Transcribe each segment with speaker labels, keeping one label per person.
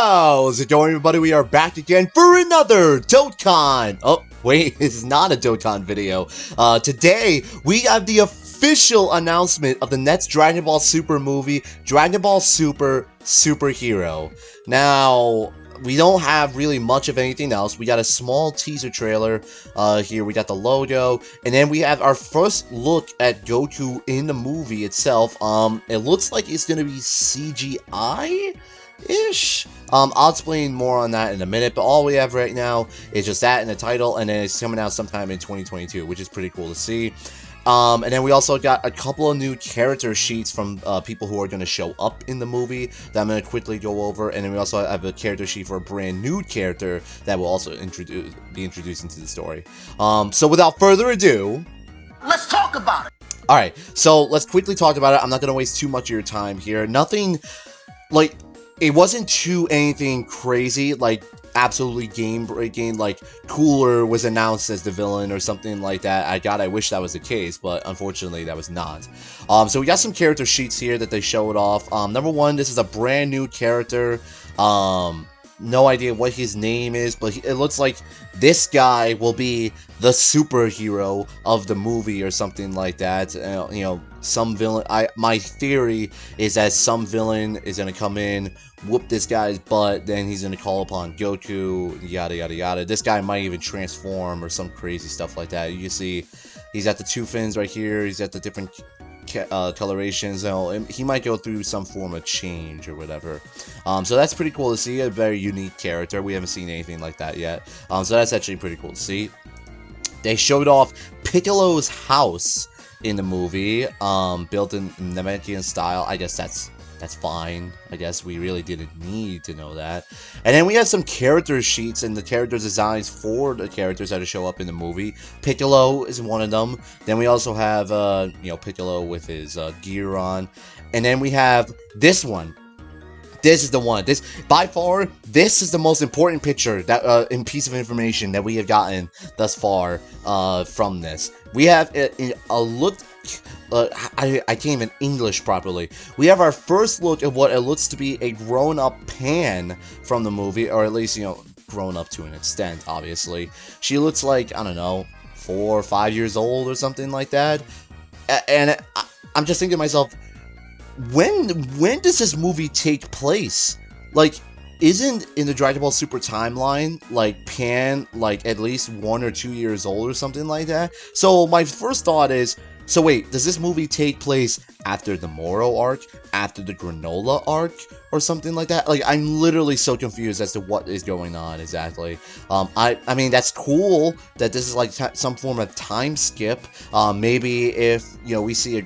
Speaker 1: How's it going, everybody? We are back again for another Dokkan. Oh, wait, it's not a Dokkan video. Today, we have the official announcement of the next Dragon Ball Super movie, Dragon Ball Super Superhero. Now, we don't have really much of anything else. We got a small teaser trailer here. We got the logo, and then we have our first look at Goku in the movie itself. It looks like it's gonna be CGI-ish. I'll explain more on that in a minute, but all we have right now is just that in the title, and then it's coming out sometime in 2022, which is pretty cool to see. And then we also got a couple of new character sheets from people who are going to show up in the movie that I'm going to quickly go over. And then we also have a character sheet for a brand new character that will also be introduced into the story. So without further ado,
Speaker 2: let's talk about it.
Speaker 1: Alright, so let's quickly talk about it. I'm not going to waste too much of your time here. Nothing, like, it wasn't too anything crazy, like, absolutely game-breaking, like, Cooler was announced as the villain or something like that. I wish that was the case, but unfortunately that was not. So we got some character sheets here that they showed off. Number one, this is a brand new character. No idea what his name is, but it looks like this guy will be the superhero of the movie or something like that. You know, some villain. My theory is that some villain is gonna come in, whoop this guy's butt, then he's gonna call upon Goku, yada yada yada. This guy might even transform or some crazy stuff like that. You can see he's got the two fins right here. He's got the different colorations. He might go through some form of change or whatever. So that's pretty cool to see. A very unique character. We haven't seen anything like that yet. So that's actually pretty cool to see. They showed off Piccolo's house in the movie, built in Namekian style. I guess that's fine. I guess we really didn't need to know that. And then we have some character sheets and the character designs for the characters that show up in the movie. Piccolo is one of them. Then we also have, you know, Piccolo with his gear on. And then we have this one. This is the one. This, by far, this is the most important picture that piece of information that we have gotten thus far from this. We have a look. I can't even English properly. We have our first look at what it looks to be a grown-up Pan from the movie, or at least, you know, grown up to an extent, obviously. She looks like, I don't know, 4 or 5 years old or something like that. And I'm just thinking to myself, when does this movie take place? Like, isn't in the Dragon Ball Super timeline, like, Pan, like, at least 1 or 2 years old or something like that? So my first thought is, so wait, does this movie take place after the Moro arc, after the Granola arc, or something like that? Like, I'm literally so confused as to what is going on exactly. I mean, that's cool that this is like some form of time skip. Maybe if, you know, we see a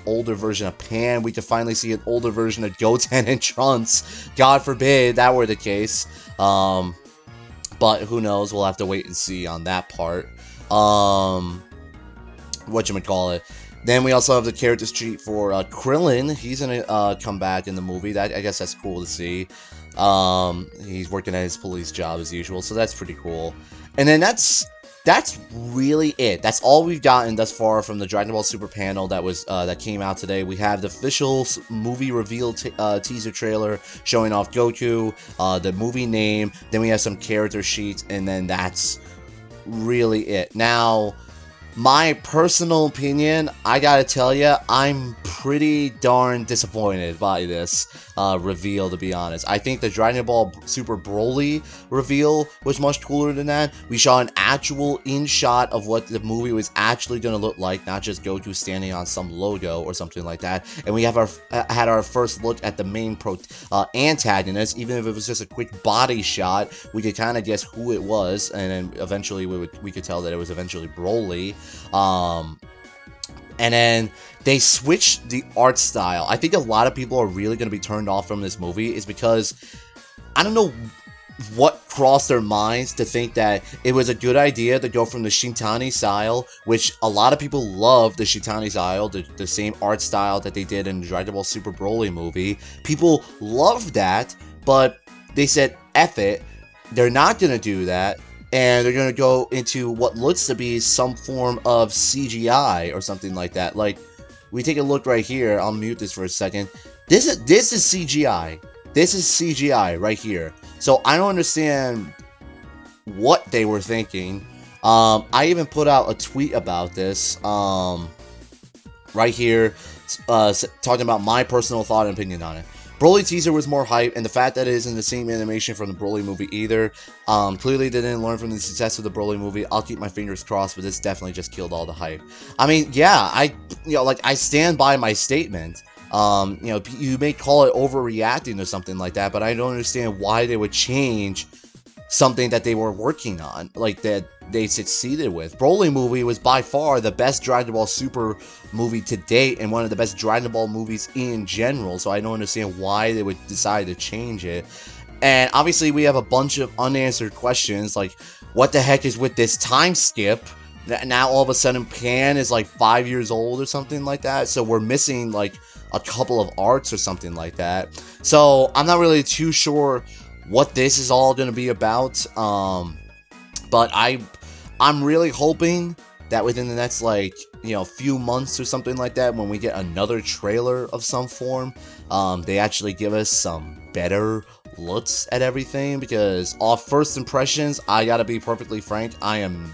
Speaker 1: older version of Pan, we could finally see an older version of Goten and Trunks. God forbid that were the case. But who knows? We'll have to wait and see on that part. Whatchamacallit. Then we also have the character sheet for Krillin. He's gonna come back in the movie. I guess that's cool to see. He's working at his police job as usual, so that's pretty cool. And then that's really it. That's all we've gotten thus far from the Dragon Ball Super panel that came out today. We have the official movie reveal teaser trailer showing off Goku, the movie name. Then we have some character sheets, and then that's really it. Now, my personal opinion, I gotta tell you, I'm pretty darn disappointed by this reveal, to be honest. I think the Dragon Ball Super Broly reveal was much cooler than that. We saw an actual in-shot of what the movie was actually gonna look like, not just Goku standing on some logo or something like that. And we have had our first look at the main antagonist. Even if it was just a quick body shot, we could kind of guess who it was, and then eventually we could tell that it was eventually Broly. And then they switched the art style. I think a lot of people are really going to be turned off from this movie is because I don't know what crossed their minds to think that it was a good idea to go from the Shintani style, which a lot of people love the Shintani style, the same art style that they did in the Dragon Ball Super Broly movie. People love that, but they said, F it, they're not going to do that. And they're going to go into what looks to be some form of CGI or something like that. Like, we take a look right here. I'll mute this for a second. This is CGI. This is CGI right here. So I don't understand what they were thinking. I even put out a tweet about this right here, talking about my personal thought and opinion on it. Broly teaser was more hype, and the fact that it isn't the same animation from the Broly movie either. Clearly they didn't learn from the success of the Broly movie. I'll keep my fingers crossed, but this definitely just killed all the hype. I mean, yeah, I stand by my statement. You may call it overreacting or something like that, but I don't understand why they would change something that they were working on, like that they succeeded with. Broly movie was by far the best Dragon Ball Super movie to date, and one of the best Dragon Ball movies in general, so I don't understand why they would decide to change it. And obviously we have a bunch of unanswered questions, like what the heck is with this time skip? Now all of a sudden Pan is like 5 years old or something like that, so we're missing like a couple of arcs or something like that. So I'm not really too sure what this is all going to be about, but I'm really hoping that within the next few months or something like that, when we get another trailer of some form, they actually give us some better looks at everything, because off first impressions, I gotta be perfectly frank, I am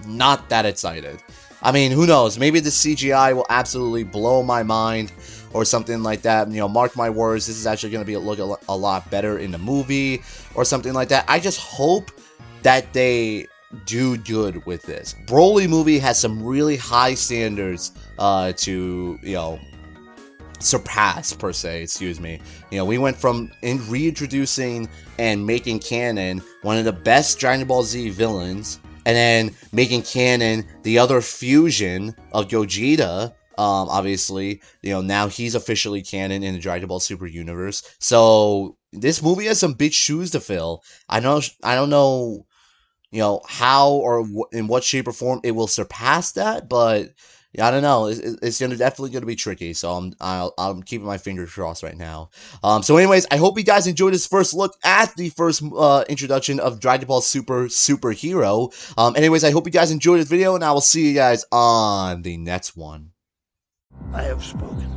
Speaker 1: not that excited. I mean, who knows? Maybe the CGI will absolutely blow my mind or something like that. Mark my words, this is actually going to look a lot better in the movie or something like that. I just hope that they do good with this. Broly movie has some really high standards to surpass, per se, excuse me. We went from reintroducing and making canon one of the best Dragon Ball Z villains, and then making canon the other fusion of Gogeta. Obviously, now he's officially canon in the Dragon Ball Super universe. So this movie has some big shoes to fill. I don't know, how or in what shape or form it will surpass that, but yeah, I don't know. It's definitely gonna be tricky. So I'm keeping my fingers crossed right now. So anyways, I hope you guys enjoyed this first look at the first introduction of Dragon Ball Superhero. Anyways, I hope you guys enjoyed this video, and I will see you guys on the next one.
Speaker 2: I have spoken.